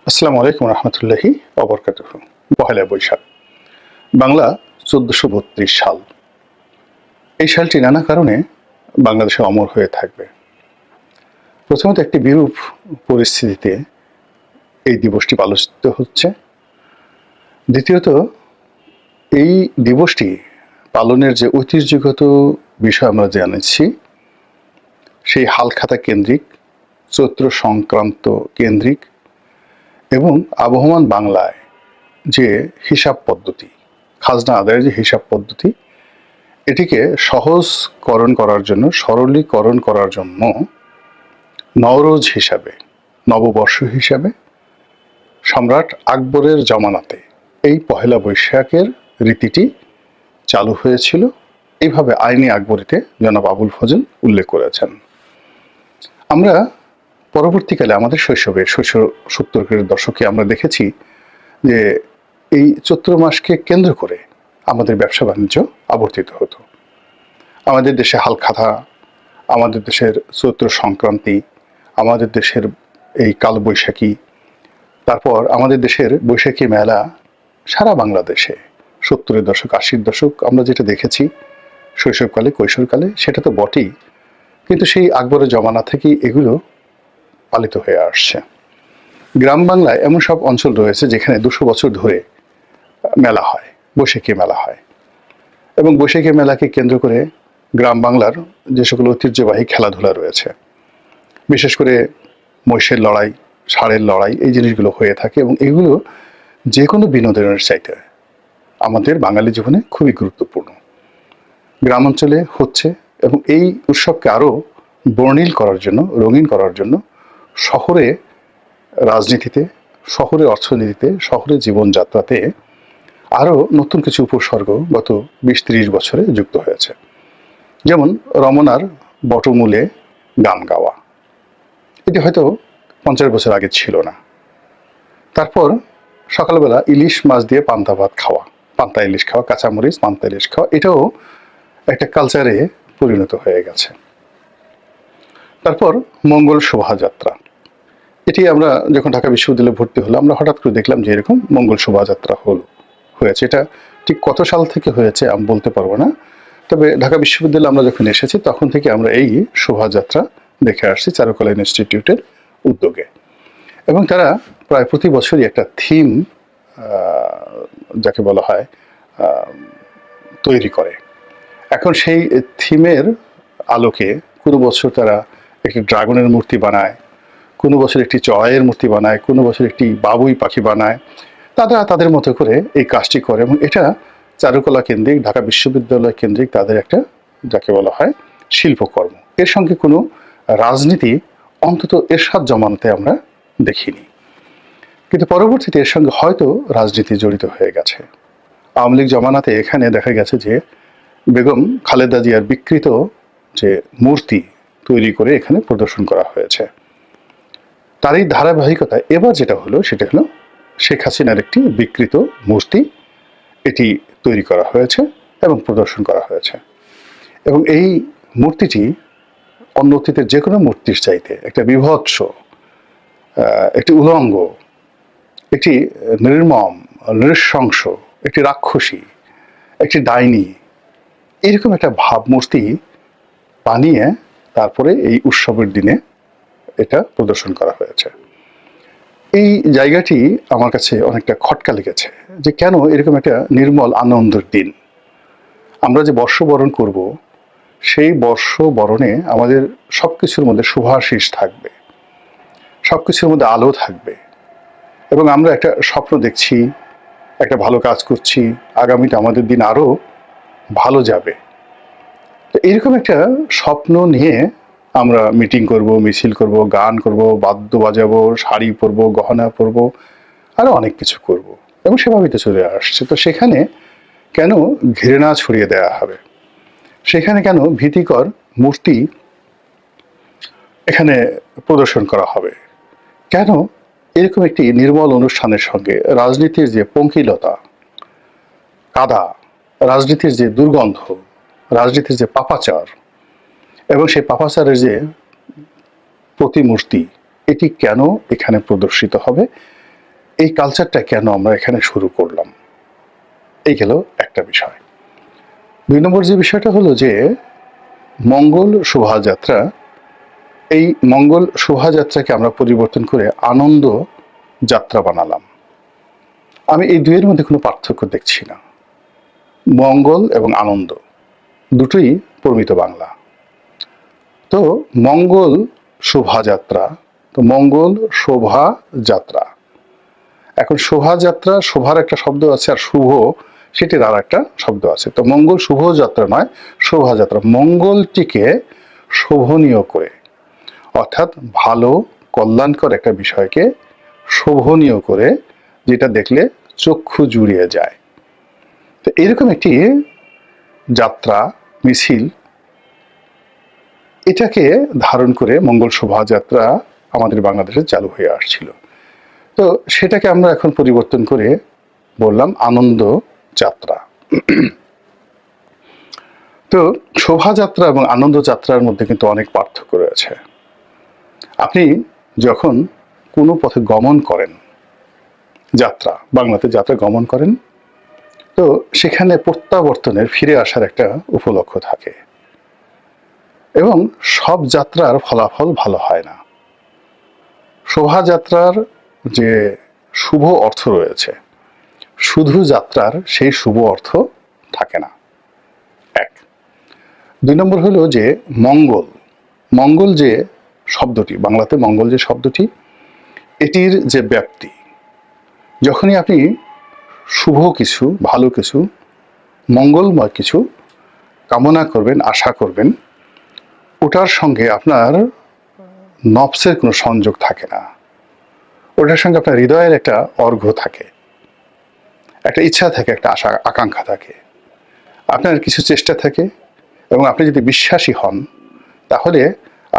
আসসালামু আলাইকুম রহমতুল্লাহি অবরকাতুহ। পহেলা বৈশাখ, বাংলা ১৪৩২ সাল। এই সালটি নানা কারণে বাংলাদেশে অমর হয়ে থাকবে। প্রথমত, একটি বিরূপ পরিস্থিতিতে এই দিবসটি পালিত হচ্ছে। দ্বিতীয়ত, এই দিবসটি পালনের যে ঐতিহ্যগত বিষয় আমরা জানাচ্ছি, সেই হালখাতা কেন্দ্রিক, চৈত্র সংক্রান্ত কেন্দ্রিক এবং আবহমান বাংলায় যে হিসাব পদ্ধতি, খাজনা আদায়ের যে হিসাব পদ্ধতি, এটিকে সহজকরণ করার জন্য, সরলীকরণ করার জন্য নওরোজ হিসাবে, নববর্ষ হিসাবে সম্রাট আকবরের জমানাতে এই পহেলা বৈশাখের রীতিটি চালু হয়েছিল। এইভাবে আইনি আকবরীতে জনাব আবুল ফজল উল্লেখ করেছেন। আমরা পরবর্তীকালে আমাদের শৈশবে 70-এর দশকে আমরা দেখেছি যে এই চৈত্র মাসকে কেন্দ্র করে আমাদের ব্যবসা বাণিজ্য আবর্তিত হতো। আমাদের দেশে হালখাতা, আমাদের দেশের চৈত্র সংক্রান্তি, আমাদের দেশের এই কালবৈশাখী, তারপর আমাদের দেশের বৈশাখী মেলা সারা বাংলাদেশে 70-এর দশক, 80-র দশক আমরা যেটা দেখেছি শৈশবকালে, কৈশোরকালে, সেটা তো বটেই, কিন্তু সেই আকবরের জমানা থেকেই এগুলো পালিত হয়ে আসছে। গ্রাম বাংলায় এমন সব অঞ্চল রয়েছে যেখানে 200 বছর ধরে মেলা হয়, বৈশাখী মেলা হয়, এবং বৈশাখী মেলাকে কেন্দ্র করে গ্রাম বাংলার যে সকল ঐতিহ্যবাহী খেলাধুলা রয়েছে, বিশেষ করে মহিষের লড়াই, ষাঁড়ের লড়াই, এই জিনিসগুলো হয়ে থাকে, এবং এগুলো যে কোনো বিনোদনের চাইতে আমাদের বাঙালি জীবনে খুবই গুরুত্বপূর্ণ। গ্রাম অঞ্চলে হচ্ছে, এবং এই উৎসবকে আরও বর্ণিল করার জন্য, রঙিন করার জন্য শহরে রাজনীতিতে, শহরে অর্থনীতিতে, শহরে জীবনযাত্রাতে আরও নতুন কিছু উপসর্গ গত 20-30 বছরে যুক্ত হয়েছে। যেমন রমনার বটমূলে গান গাওয়া, এটি হয়তো 50 বছর আগে ছিল না। তারপর সকালবেলা ইলিশ মাছ দিয়ে পান্তা ভাত খাওয়া, পান্তা ইলিশ খাওয়া, কাঁচামরিচ পান্তা ইলিশ খাওয়া, এটাও একটা কালচারে পরিণত হয়ে গেছে। তারপর মঙ্গল শোভাযাত্রা, এটি আমরা যখন ঢাকা বিশ্ববিদ্যালয়ে ভর্তি হলাম, আমরা হঠাৎ করে দেখলাম যে এরকম মঙ্গল শোভাযাত্রা হয়েছে। এটা ঠিক কত সাল থেকে হয়েছে আমি বলতে পারবো না, তবে ঢাকা বিশ্ববিদ্যালয়ে আমরা যখন এসেছি তখন থেকে আমরা এই শোভাযাত্রা দেখে আসছি চারুকলা ইনস্টিটিউটের উদ্যোগে, এবং তারা প্রায় প্রতি বছরই একটা থিম, যাকে বলা হয়, তৈরি করে। এখন সেই থিমের আলোকে কোনো বছর তারা একটি ড্রাগনের মূর্তি বানায়, কোনো বছর একটি চড়াইয়ের মূর্তি বানায়, কোনো বছর একটি বাবুই পাখি বানায়। তারা তাদের মতো করে এই কাজটি করে, এবং এটা চারুকলা কেন্দ্রিক, ঢাকা বিশ্ববিদ্যালয় কেন্দ্রিক তাদের একটা, যাকে বলা হয়, শিল্পকর্ম। এর সঙ্গে কোনো রাজনীতি অন্তত এরশাদ জমানাতে আমরা দেখিনি, কিন্তু পরবর্তীতে এর সঙ্গে হয়তো রাজনীতি জড়িত হয়ে গেছে। আওয়ামী লীগ জমানাতে এখানে দেখা গেছে যে বেগম খালেদা জিয়ার বিকৃত যে মূর্তি তৈরি করে এখানে প্রদর্শন করা হয়েছে। তারই ধারাবাহিকতায় এবার যেটা হলো সেটা হলো শেখ হাসিনার একটি বিকৃত মূর্তি, এটি তৈরি করা হয়েছে এবং প্রদর্শন করা হয়েছে, এবং এই মূর্তিটি অন্য অতীতের যে কোনো মূর্তির চাইতে একটা বিভৎস, একটি উলঙ্গ, একটি নির্মম, নৃশংস, একটি রাক্ষসী, একটি ডাইনি, এরকম একটা ভাবমূর্তি বানিয়ে তারপরে এই উৎসবের দিনে এটা প্রদর্শন করা হয়েছে। এই জায়গাটি আমার কাছে অনেকটা খটকা লেগেছে যে কেন এরকম একটা নির্মল আনন্দের দিন আমরা যে বর্ষবরণ করব, সেই বর্ষবরণে আমাদের সব কিছুর মধ্যে শুভাশিস থাকবে, সব কিছুর মধ্যে আলো থাকবে, এবং আমরা একটা স্বপ্ন দেখছি, একটা ভালো কাজ করছি, আগামীতে আমাদের দিন আরও ভালো যাবে। তো এরকম একটা স্বপ্ন নিয়ে আমরা মিটিং করব, মিছিল করব, গান করব, বাদ্য বাজাবো, শাড়ি পরবো, গহনা পরবো, আরও অনেক কিছু করব, এবং সেভাবেই তো চলে আসছে। তো সেখানে কেন ঘৃণা ছড়িয়ে দেওয়া হবে? সেখানে কেন ভীতিকর মূর্তি এখানে প্রদর্শন করা হবে? কেন এরকম একটি নির্মল অনুষ্ঠানের সঙ্গে রাজনীতির যে পঙ্কিলতা, কাদা, রাজনীতির যে দুর্গন্ধ, রাজনীতির যে পাপাচার, এবং সেই পাপাচারের যে প্রতিমূর্তি, এটি কেন এখানে প্রদর্শিত হবে? এই কালচারটা কেন আমরা এখানে শুরু করলাম, এই গেল একটা বিষয়। 2 নম্বর যে বিষয়টা হলো যে মঙ্গল শোভাযাত্রা, এই মঙ্গল শোভাযাত্রাকে আমরা পরিবর্তন করে আনন্দ যাত্রা বানালাম। আমি এই দুইয়ের মধ্যে কোনো পার্থক্য দেখছি না। মঙ্গল এবং আনন্দ দুটোই প্রমিত বাংলা। তো মঙ্গল শোভাযাত্রা, তো মঙ্গল শোভাযাত্রা, এখন শোভাযাত্রা, শোভার একটা শব্দ আছে, আর শুভ সেটির আর একটা শব্দ আছে। তো মঙ্গল শুভযাত্রা নয়, শোভাযাত্রা, মঙ্গলটিকে শোভনীয় করে, অর্থাৎ ভালো কল্যাণকর একটা বিষয়কে শোভনীয় করে, যেটা দেখলে চক্ষু জুড়িয়ে যায়। তো এরকম একটি যাত্রা, মিছিল, এটাকে ধারণ করে মঙ্গল শোভাযাত্রা আমাদের বাংলাদেশে চালু হয়ে আসছিল। তো সেটাকে আমরা এখন পরিবর্তন করে বললাম আনন্দ যাত্রা। তো শোভাযাত্রা এবং আনন্দ যাত্রার মধ্যে কিন্তু অনেক পার্থক্য রয়েছে। আপনি যখন কোনো পথে গমন করেন, যাত্রা, বাংলাতে যাত্রা গমন করেন, তো সেখানে প্রত্যাবর্তনের, ফিরে আসার একটা উপলক্ষ থাকে, এবং সব যাত্রার ফলাফল ভালো হয় না। শোভাযাত্রার যে শুভ অর্থ রয়েছে, শুধু যাত্রার সেই শুভ অর্থ থাকে না, এক। 2 নম্বর হলো যে মঙ্গল, মঙ্গল যে শব্দটি, বাংলাতে মঙ্গল যে শব্দটি, এটির যে ব্যাপ্তি, যখনই আপনি শুভ কিছু, ভালো কিছু, মঙ্গলময় কিছু কামনা করবেন, আশা করবেন, ওটার সঙ্গে আপনার নফসের কোনো সংযোগ থাকে না, ওটার সঙ্গে আপনার হৃদয়ের একটা অর্ঘ্য থাকে, একটা ইচ্ছা থাকে, একটা আশা আকাঙ্ক্ষা থাকে, আপনার কিছু চেষ্টা থাকে, এবং আপনি যদি বিশ্বাসী হন, তাহলে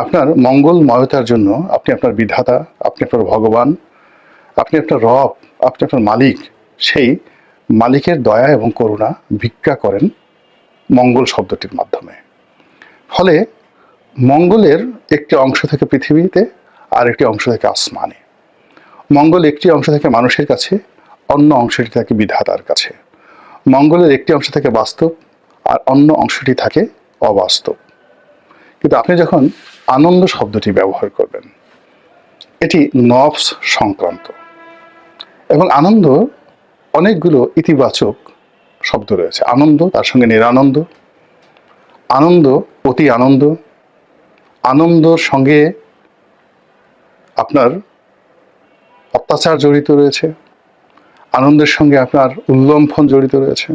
আপনার মঙ্গলময়তার জন্য আপনি আপনার বিধাতা, আপনি আপনার ভগবান, আপনি আপনার রব, আপনি আপনার মালিক, সেই মালিকের দয়া এবং করুণা ভিক্ষা করেন মঙ্গল শব্দটির মাধ্যমে। ফলে মঙ্গলের একটি অংশ থেকে পৃথিবীতে, আর একটি অংশ থেকে আসমানে। মঙ্গল একটি অংশ থেকে মানুষের কাছে, অন্য অংশটি থাকে বিধাতার কাছে। মঙ্গলের একটি অংশ থেকে বাস্তব, আর অন্য অংশটি থাকে অবাস্তব। কিন্তু আপনি যখন আনন্দ শব্দটি ব্যবহার করবেন, এটি নফস সংক্রান্ত, এবং আনন্দ অনেকগুলো ইতিবাচক শব্দ রয়েছে। আনন্দ, তার সঙ্গে নিরানন্দ, আনন্দ, অতি আনন্দ, আনন্দর সঙ্গে আপনার অত্যাচার জড়িত রয়েছে, আনন্দের সঙ্গে আপনার উল্লম্ফন জড়িত রয়েছে,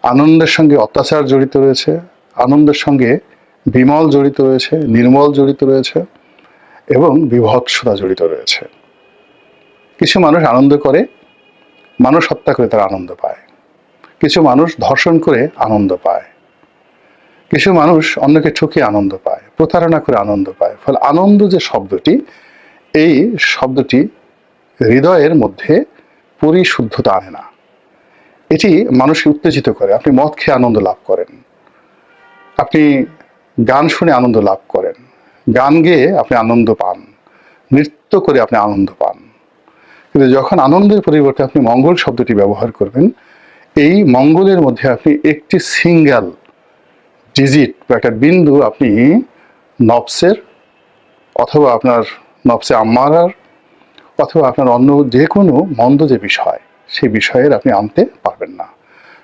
আনন্দের সঙ্গে অত্যাচার জড়িত রয়েছে, আনন্দের সঙ্গে বিমল জড়িত রয়েছে, নির্মল জড়িত রয়েছে, এবং বিভৎসতা জড়িত রয়েছে। কিছু মানুষ আনন্দ করে, মানুষ হত্যা করে তারা আনন্দ পায়। কিছু মানুষ ধর্ষণ করে আনন্দ পায়। কিছু মানুষ অন্যকে ঠকিয়ে আনন্দ পায়, প্রতারণা করে আনন্দ পায়। ফলে আনন্দ যে শব্দটি, এই শব্দটি হৃদয়ের মধ্যে পরিশুদ্ধতা আনে না, এটি মানুষকে উত্তেজিত করে। আপনি মদ খেয়ে আনন্দ লাভ করেন, আপনি গান শুনে আনন্দ লাভ করেন, গান গেয়ে আপনি আনন্দ পান, নৃত্য করে আপনি আনন্দ পান। কিন্তু যখন আনন্দের পরিবর্তে আপনি মঙ্গল শব্দটি ব্যবহার করবেন, এই মঙ্গলের মধ্যে আপনি একটি সিঙ্গেল ডিজিট বা একটা বিন্দু আপনি নফসের, অথবা আপনার নফসে আম্মারার, অথবা আপনার অন্য যে কোনো মন্দ যে বিষয়, সেই বিষয়ের আপনি আনতে পারবেন না।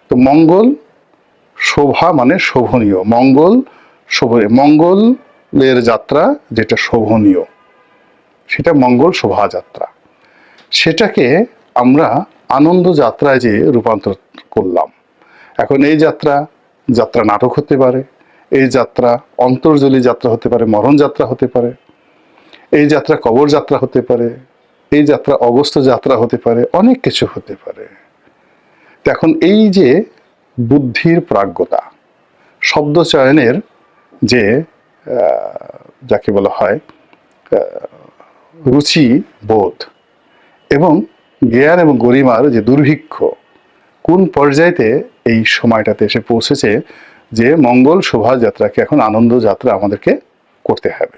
তো মঙ্গল শোভা মানে শোভনীয়, মঙ্গল শোভনীয়, মঙ্গলের যাত্রা যেটা শোভনীয়, সেটা মঙ্গল শোভাযাত্রা। সেটাকে আমরা আনন্দ যাত্রায় যে রূপান্তর করলাম। এখন এই যাত্রা, যাত্রা নাটক হতে পারে, এই যাত্রা অন্তর্জলী যাত্রা হতে পারে, মরণ যাত্রা হতে পারে, এই যাত্রা কবর যাত্রা হতে পারে, এই যাত্রা অগস্ত যাত্রা হতে পারে, অনেক কিছু হতে পারে। এখন এই যে বুদ্ধির প্রাজ্ঞতা, শব্দ চয়নের যে যাকে বলা হয় রুচি বোধ, এবং জ্ঞান এবং গরিমার যে দুর্ভিক্ষ, কোন পর্যায়েতে এই সময়টাতে এসে পৌঁছেছে যে মঙ্গল শোভাযাত্রাকে এখন আনন্দ যাত্রা আমাদেরকে করতে হবে।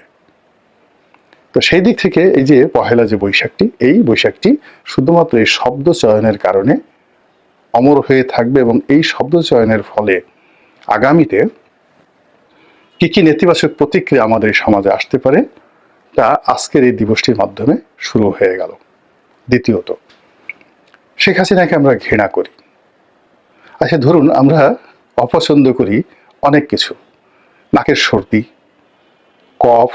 তো সেই দিক থেকে এই যে পহেলা যে বৈশাখটি, এই বৈশাখটি শুধুমাত্র এই শব্দ চয়নের কারণে অমর হয়ে থাকবে, এবং এই শব্দ চয়নের ফলে আগামীতে কি কি নেতিবাচক প্রতিক্রিয়া আমাদের এই সমাজে আসতে পারে তা আজকের এই দিবসটির মাধ্যমে শুরু হয়ে গেল। দ্বিতীয়ত, শেখ হাসিনাকে আমরা ঘৃণা করি। আচ্ছা ধরুন আমরা অপছন্দ করি অনেক কিছু, নাকের সর্দি, কফ,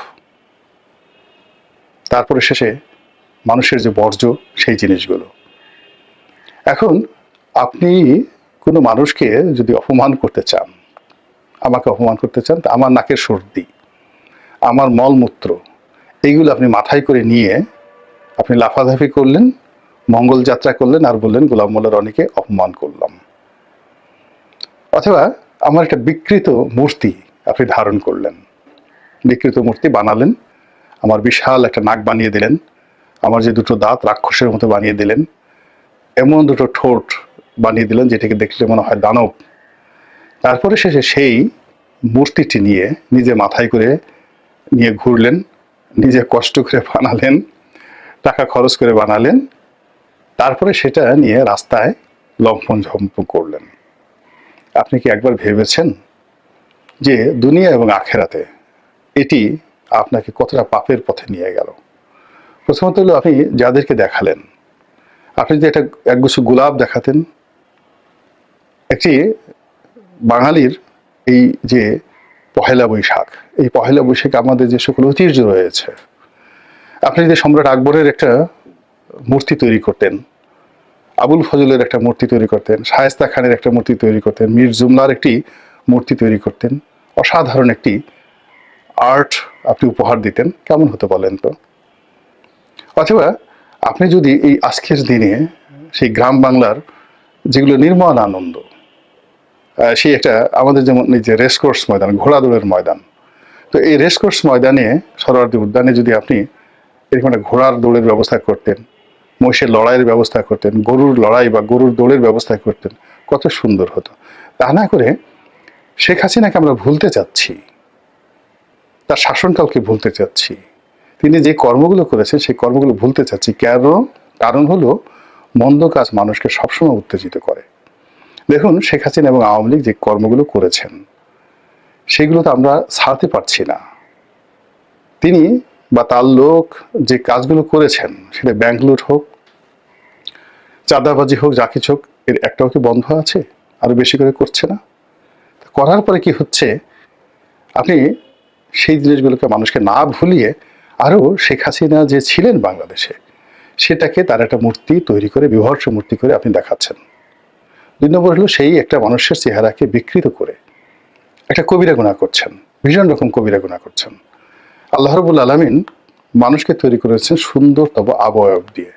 তারপরে শেষে মানুষের যে বর্জ্য, সেই জিনিসগুলো। এখন আপনি কোনো মানুষকে যদি অপমান করতে চান, আমাকে অপমান করতে চান, তা আমার নাকের সর্দি, আমার মলমূত্র, এইগুলো আপনি মাথায় করে নিয়ে আপনি লাফালাফি করলেন, মঙ্গল যাত্রা করলেন, আর বললেন গোলাম মোল্লা রনিকে অপমান করলাম। অথবা আমার একটা বিকৃত মূর্তি আপনি ধারণ করলেন, বিকৃত মূর্তি বানালেন, আমার বিশাল একটা নাক বানিয়ে দিলেন, আমার যে দুটো দাঁত রাক্ষসের মতো বানিয়ে দিলেন, এমন দুটো ঠোঁট বানিয়ে দিলেন যেটাকে দেখলে মনে হয় দানব। তারপরে শেষে সেই মূর্তিটি নিয়ে নিজে মাথায় করে নিয়ে ঘুরলেন, নিজে কষ্ট করে বানালেন, টাকা খরচ করে বানালেন, তারপরে সেটা নিয়ে রাস্তায় লম্ফন ঝম্প করলেন। আপনি কি একবার ভেবেছেন যে দুনিয়া এবং আখেরাতে এটি আপনাকে কতটা পাপের পথে নিয়ে গেল? প্রথমত হলো আপনি যাদেরকে দেখালেন, আপনি যদি একটা একগুচ্ছ গোলাপ দেখাতেন, একটি বাঙালির এই যে পহেলা বৈশাখ, এই পহেলা বৈশাখে আমাদের যে সকল ঐতিহ্য রয়েছে, আপনি যদি সম্রাট আকবরের একটা মূর্তি তৈরি করতেন, আবুল ফজলের একটা মূর্তি তৈরি করতেন, শায়েস্তা খানের একটা মূর্তি তৈরি করতেন, মীর জুমলার একটি মূর্তি তৈরি করতেন, অসাধারণ একটি আর্ট আপনি উপহার দিতেন, কেমন হতো বলেন তো? অথবা আপনি যদি এই আজকের দিনে সেই গ্রাম বাংলার যেগুলো নির্মল আনন্দ, সেই একটা আমাদের যেমন এই যে রেসকোর্স ময়দান, ঘোড়া দৌড়ের ময়দান, তো এই রেসকোর্স ময়দানে, সরোয়ার্দী উদ্যানে যদি আপনি এরকম একটা ঘোড়ার দৌড়ের ব্যবস্থা করতেন, মহিষের লড়াইয়ের ব্যবস্থা করতেন, গরুর লড়াই বা গরুর দৌড়ের ব্যবস্থা করতেন, কত সুন্দর হতো। তা না করে শেখ হাসিনাকে আমরা ভুলতে চাচ্ছি, তার শাসনকালকে ভুলতে চাচ্ছি, তিনি যে কর্মগুলো করেছেন সেই কর্মগুলো ভুলতে চাচ্ছি। কারণ হলো মন্দ কাজ মানুষকে সবসময় উত্তেজিত করে। দেখুন শেখ হাসিনা এবং আওয়ামী লীগ যে কর্মগুলো করেছেন সেগুলো তো আমরা ছাড়তে পারছি না। তিনি বা তার লোক যে কাজগুলো করেছেন, সেটা ব্যাংক লুট হোক, চাঁদাবাজি হোক, যা কিছু হোক, এর একটাও কি বন্ধ আছে? আরো বেশি করে করছে না? করার পরে কি হচ্ছে, আপনি সেই জিনিসগুলোকে মানুষকে না ভুলিয়ে আরো শেখ হাসিনা যে ছিলেন বাংলাদেশে, সেটাকে তার একটা মূর্তি তৈরি করে, বিভৎস মূর্তি করে আপনি দেখাচ্ছেন। 2 নম্বর হলো সেই একটা মানুষের চেহারাকে বিকৃত করে একটা কবিরা গুনাহ করছেন, ভীষণ রকম কবিরা গুনাহ করছেন। আল্লাহ রাব্বুল আলামিন মানুষকে তৈরি করেছেন সুন্দর তব অবয়ব দিয়ে।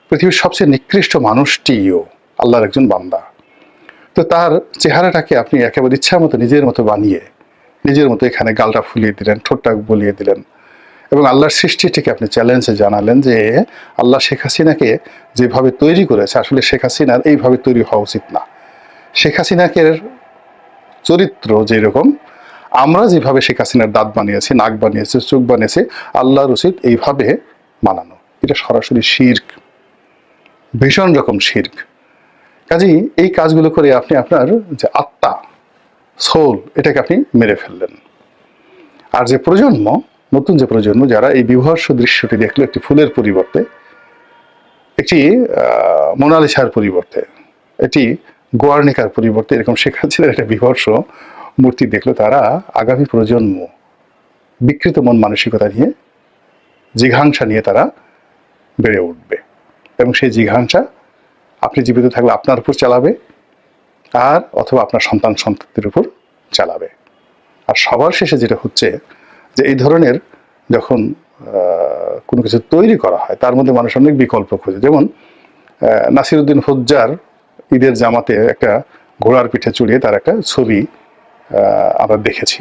পৃথিবীর সবচেয়ে নিকৃষ্ট মানুষটিও আল্লাহর একজন বান্দা। তো তার চেহারাটাকে আপনি একেবারে ইচ্ছা মতো নিজের মতো বানিয়ে, নিজের মতো এখানে গালটা ফুলিয়ে দিলেন, ঠোঁটটা বলিয়ে দিলেন, এবং আল্লাহর সৃষ্টিটিকে আপনি চ্যালেঞ্জে জানালেন যে আল্লাহ শেখ হাসিনাকে যেভাবে তৈরি করেছে, আসলে শেখ হাসিনার এইভাবে তৈরি হওয়া উচিত না। শেখ হাসিনাকে চরিত্র যেরকম, আমরা যেভাবে শেখ হাসিনার দাঁত বানিয়েছি, নাক বানিয়েছি, চোখ বানিয়েছি, আল্লাহর উচিত এইভাবে মানানো। এটা সরাসরি শিরক, ভীষণ রকম শিরক। কাজেই এই কাজগুলো করে আপনি আপনার যে আত্মা, সোল, এটাকে আপনি মেরে ফেললেন। আর যে প্রজন্ম, নতুন যে প্রজন্ম, যারা এই বিভৎস দৃশ্যটি দেখলো, একটি ফুলের পরিবর্তে, একটি মোনালিসার পরিবর্তে, একটি গোয়ার্নিকার পরিবর্তে এরকম শেখ হাসিনার একটা বিভৎস মূর্তি দেখলো, তারা আগামী প্রজন্ম বিকৃত মন মানসিকতা নিয়ে, জিঘাংসা নিয়ে তারা বেড়ে উঠবে, এবং সেই জিঘাংসা আপনি জীবিত থাকলে আপনার উপর চালাবে, আর অথবা আপনার সন্তান সন্ততির উপর চালাবে। আর সবার শেষে যেটা হচ্ছে যে এই ধরনের যখন কোনো কিছু তৈরি করা হয়, তার মধ্যে মানুষ অনেক বিকল্প খোঁজে। যেমন নাসিরউদ্দিন হুজ্জার ঈদের জামাতে একটা ঘোড়ার পিঠে চড়িয়ে তার একটা ছবি আমরা দেখেছি।